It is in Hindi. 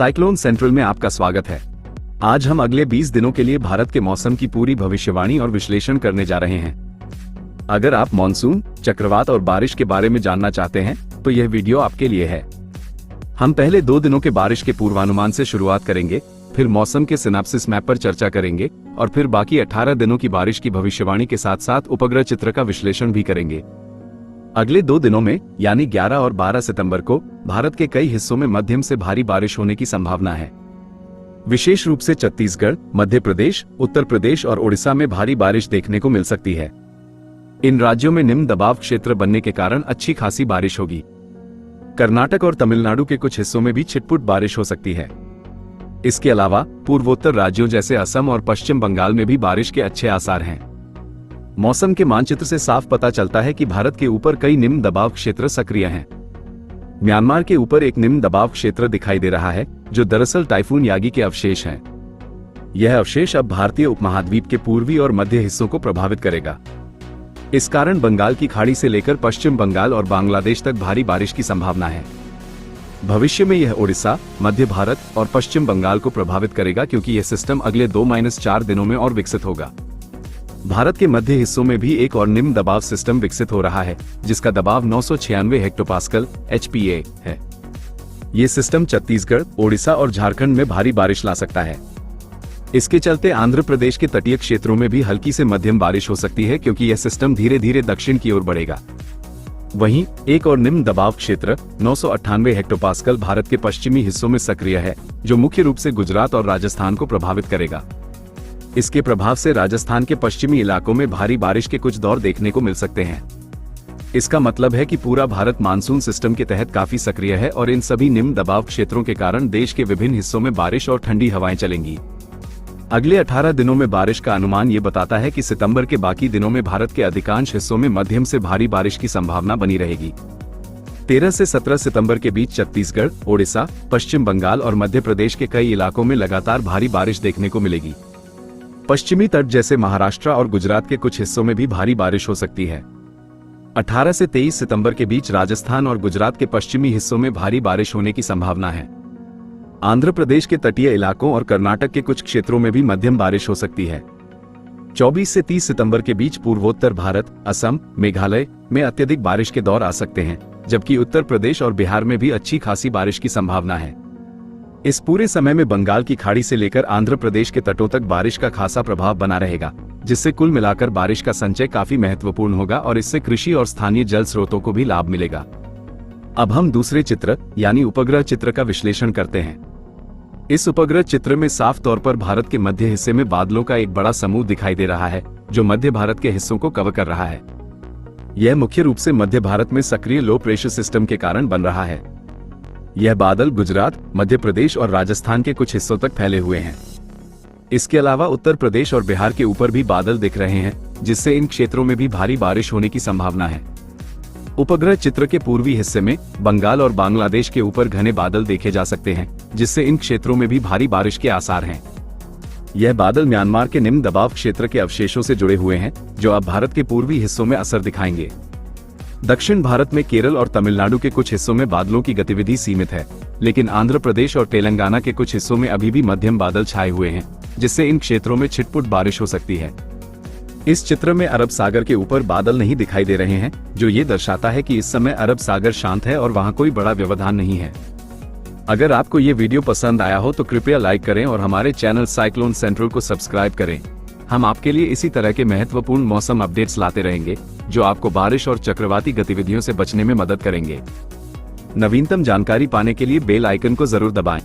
साइक्लोन सेंट्रल में आपका स्वागत है। आज हम अगले 20 दिनों के लिए भारत के मौसम की पूरी भविष्यवाणी और विश्लेषण करने जा रहे हैं। अगर आप मॉनसून, चक्रवात और बारिश के बारे में जानना चाहते हैं तो यह वीडियो आपके लिए है। हम पहले 2 दिनों के बारिश के पूर्वानुमान से शुरुआत करेंगे, फिर मौसम के सिनेप्सिस मैप पर चर्चा करेंगे और फिर बाकी 18 दिनों की बारिश की भविष्यवाणी के साथ साथ उपग्रह चित्र का विश्लेषण भी करेंगे। अगले 2 दिनों में यानी 11 और 12 सितंबर को भारत के कई हिस्सों में मध्यम से भारी बारिश होने की संभावना है। विशेष रूप से छत्तीसगढ़, मध्य प्रदेश, उत्तर प्रदेश और ओडिशा में भारी बारिश देखने को मिल सकती है। इन राज्यों में निम्न दबाव क्षेत्र बनने के कारण अच्छी खासी बारिश होगी। कर्नाटक और तमिलनाडु के कुछ हिस्सों में भी छिटपुट बारिश हो सकती है। इसके अलावा पूर्वोत्तर राज्यों जैसे असम और पश्चिम बंगाल में भी बारिश के अच्छे आसार हैं। मौसम के मानचित्र से साफ पता चलता है कि भारत के ऊपर कई निम्न दबाव क्षेत्र सक्रिय हैं। म्यांमार के ऊपर एक निम्न दबाव क्षेत्र दिखाई दे रहा है, जो दरअसल टाइफून यागी के अवशेष हैं। यह अवशेष अब भारतीय उपमहाद्वीप के पूर्वी और मध्य हिस्सों को प्रभावित करेगा। इस कारण बंगाल की खाड़ी से लेकर पश्चिम बंगाल और बांग्लादेश तक भारी बारिश की संभावना है। भविष्य में यह ओडिशा, मध्य भारत और पश्चिम बंगाल को प्रभावित करेगा, क्योंकि यह सिस्टम अगले 2-4 दिनों में और विकसित होगा। भारत के मध्य हिस्सों में भी एक और निम्न दबाव सिस्टम विकसित हो रहा है, जिसका दबाव 996 हेक्टोपास्कल (HPA) है। ये सिस्टम छत्तीसगढ़, ओडिशा और झारखंड में भारी बारिश ला सकता है। इसके चलते आंध्र प्रदेश के तटीय क्षेत्रों में भी हल्की से मध्यम बारिश हो सकती है, क्योंकि यह सिस्टम धीरे धीरे दक्षिण की ओर बढ़ेगा। वहीं एक और निम्न दबाव क्षेत्र 998 हेक्टोपास्कल भारत के पश्चिमी हिस्सों में सक्रिय है, जो मुख्य रूप से गुजरात और राजस्थान को प्रभावित करेगा। इसके प्रभाव से राजस्थान के पश्चिमी इलाकों में भारी बारिश के कुछ दौर देखने को मिल सकते हैं। इसका मतलब है कि पूरा भारत मानसून सिस्टम के तहत काफी सक्रिय है और इन सभी निम्न दबाव क्षेत्रों के कारण देश के विभिन्न हिस्सों में बारिश और ठंडी हवाएं चलेंगी। अगले 18 दिनों में बारिश का अनुमान ये बताता है कि सितंबर के बाकी दिनों में भारत के अधिकांश हिस्सों में मध्यम से भारी बारिश की संभावना बनी रहेगी। 13 से 17 सितंबर के बीच छत्तीसगढ़, ओडिशा, पश्चिम बंगाल और मध्य प्रदेश के कई इलाकों में लगातार भारी बारिश देखने को मिलेगी। पश्चिमी तट जैसे महाराष्ट्र और गुजरात के कुछ हिस्सों में भी भारी बारिश हो सकती है। 18 से 23 सितंबर के बीच राजस्थान और गुजरात के पश्चिमी हिस्सों में भारी बारिश होने की संभावना है। आंध्र प्रदेश के तटीय इलाकों और कर्नाटक के कुछ क्षेत्रों में भी मध्यम बारिश हो सकती है। 24 से 30 सितंबर के बीच पूर्वोत्तर भारत, असम, मेघालय में अत्यधिक बारिश के दौर आ सकते हैं, जबकि उत्तर प्रदेश और बिहार में भी अच्छी खासी बारिश की संभावना है। इस पूरे समय में बंगाल की खाड़ी से लेकर आंध्र प्रदेश के तटों तक बारिश का खासा प्रभाव बना रहेगा, जिससे कुल मिलाकर बारिश का संचय काफी महत्वपूर्ण होगा और इससे कृषि और स्थानीय जल स्रोतों को भी लाभ मिलेगा। अब हम दूसरे चित्र यानी उपग्रह चित्र का विश्लेषण करते हैं। इस उपग्रह चित्र में साफ तौर पर भारत के मध्य हिस्से में बादलों का एक बड़ा समूह दिखाई दे रहा है, जो मध्य भारत के हिस्सों को कवर कर रहा है। यह मुख्य रूप से मध्य भारत में सक्रिय लो प्रेशर सिस्टम के कारण बन रहा है। यह बादल गुजरात, मध्य प्रदेश और राजस्थान के कुछ हिस्सों तक फैले हुए हैं। इसके अलावा उत्तर प्रदेश और बिहार के ऊपर भी बादल दिख रहे हैं, जिससे इन क्षेत्रों में भी भारी बारिश होने की संभावना है। उपग्रह चित्र के पूर्वी हिस्से में बंगाल और बांग्लादेश के ऊपर घने बादल देखे जा सकते हैं, जिससे इन क्षेत्रों में भी भारी बारिश के आसार हैं। यह बादल म्यांमार के निम्न दबाव क्षेत्र के अवशेषों से जुड़े हुए हैं, जो अब भारत के पूर्वी हिस्सों में असर दिखाएंगे। दक्षिण भारत में केरल और तमिलनाडु के कुछ हिस्सों में बादलों की गतिविधि सीमित है, लेकिन आंध्र प्रदेश और तेलंगाना के कुछ हिस्सों में अभी भी मध्यम बादल छाए हुए हैं, जिससे इन क्षेत्रों में छिटपुट बारिश हो सकती है। इस चित्र में अरब सागर के ऊपर बादल नहीं दिखाई दे रहे हैं, जो ये दर्शाता है कि इस समय अरब सागर शांत है और वहां कोई बड़ा व्यवधान नहीं है। अगर आपको ये वीडियो पसंद आया हो तो कृपया लाइक करें और हमारे चैनल साइक्लोन सेंट्रल को सब्सक्राइब करें। हम आपके लिए इसी तरह के महत्वपूर्ण मौसम अपडेट्स लाते रहेंगे, जो आपको बारिश और चक्रवाती गतिविधियों से बचने में मदद करेंगे। नवीनतम जानकारी पाने के लिए बेल आइकन को जरूर दबाएं।